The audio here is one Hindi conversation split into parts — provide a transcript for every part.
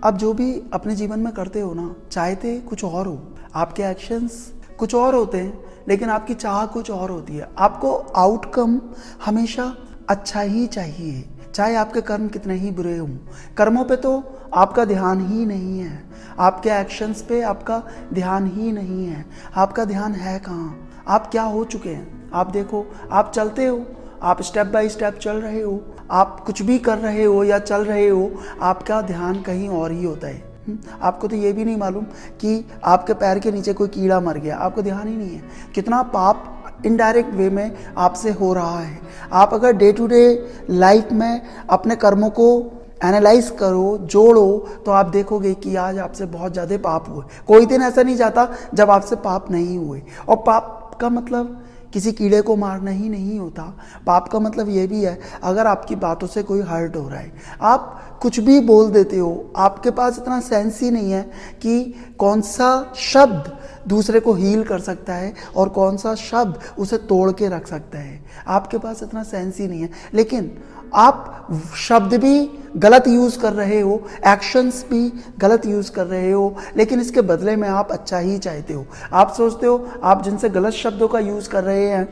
आप जो भी अपने जीवन में करते हो ना, चाहते कुछ और हो, आपके एक्शंस कुछ और होते हैं, लेकिन आपकी चाह कुछ और होती है। आपको आउटकम हमेशा अच्छा ही चाहिए, चाहे आपके कर्म कितने ही बुरे हों। कर्मों पे तो आपका ध्यान ही नहीं है, आपके एक्शंस पे आपका ध्यान ही नहीं है। आपका ध्यान है कहाँ? आप क्या हो चुके हैं? आप देखो, आप चलते हो, आप स्टेप बाय स्टेप चल रहे हो, आप कुछ भी कर रहे हो या चल रहे हो, आपका ध्यान कहीं और ही होता है। आपको तो ये भी नहीं मालूम कि आपके पैर के नीचे कोई कीड़ा मर गया, आपको ध्यान ही नहीं है। कितना पाप इनडायरेक्ट वे में आपसे हो रहा है। आप अगर डे टू डे लाइफ में अपने कर्मों को एनालाइज करो, जोड़ो, तो आप देखोगे कि आज आपसे बहुत ज़्यादा पाप हुए। कोई दिन ऐसा नहीं जाता जब आपसे पाप नहीं हुए। और पाप का मतलब किसी कीड़े को मारना ही नहीं होता। पाप का मतलब ये भी है, अगर आपकी बातों से कोई हर्ट हो रहा है, आप कुछ भी बोल देते हो, आपके पास इतना सेंस ही नहीं है कि कौन सा शब्द दूसरे को हील कर सकता है और कौन सा शब्द उसे तोड़ के रख सकता है। आपके पास इतना सेंस ही नहीं है, लेकिन आप शब्द भी गलत यूज़ कर रहे हो, एक्शंस भी गलत यूज़ कर रहे हो, लेकिन इसके बदले में आप अच्छा ही चाहते हो। आप सोचते हो आप जिनसे गलत शब्दों का यूज़ कर रहे हैं,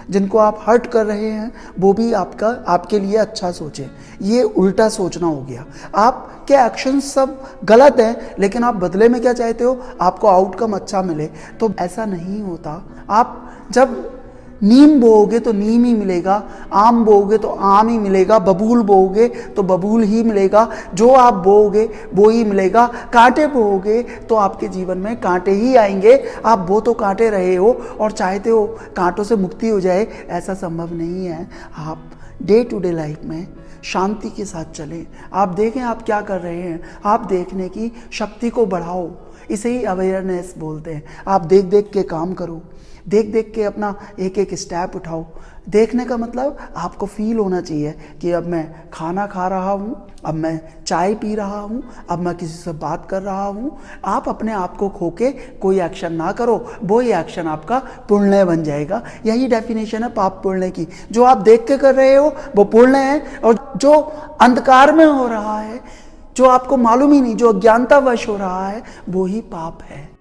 जिनको आप हर्ट कर रहे हैं, वो भी आपके लिए अच्छा सोचें। ये उल्टा सोचना हो गया। आपके एक्शंस सब गलत हैं, लेकिन आप बदले में क्या चाहते हो? आपको आउटकम अच्छा मिले। तो ऐसा नहीं होता। आप जब नीम बोओगे तो नीम ही मिलेगा, आम बोओगे तो आम ही मिलेगा, बबूल बोओगे तो बबूल ही मिलेगा। जो आप बोओगे वो ही मिलेगा। कांटे बोओगे तो आपके जीवन में कांटे ही आएंगे। आप बो तो कांटे रहे हो और चाहते हो कांटों से मुक्ति हो जाए, ऐसा संभव नहीं है। आप डे टू डे लाइफ में शांति के साथ चलें। आप देखें आप क्या कर रहे हैं, आप देखने की शक्ति को बढ़ाओ। इसे ही अवेयरनेस बोलते हैं। आप देख देख के काम करो, देख देख के अपना एक एक स्टेप उठाओ। देखने का मतलब आपको फील होना चाहिए कि अब मैं खाना खा रहा हूँ, अब मैं चाय पी रहा हूँ, अब मैं किसी से बात कर रहा हूँ। आप अपने आप को खो के कोई एक्शन ना करो, वो ही एक्शन आपका पुण्य बन जाएगा। यही डेफिनेशन है पाप पुण्य की। जो आप देख के कर रहे हो वो पुण्य है, और जो अंधकार में हो रहा है, जो आपको मालूम ही नहीं, जो अज्ञानतावश हो रहा है, वो ही पाप है।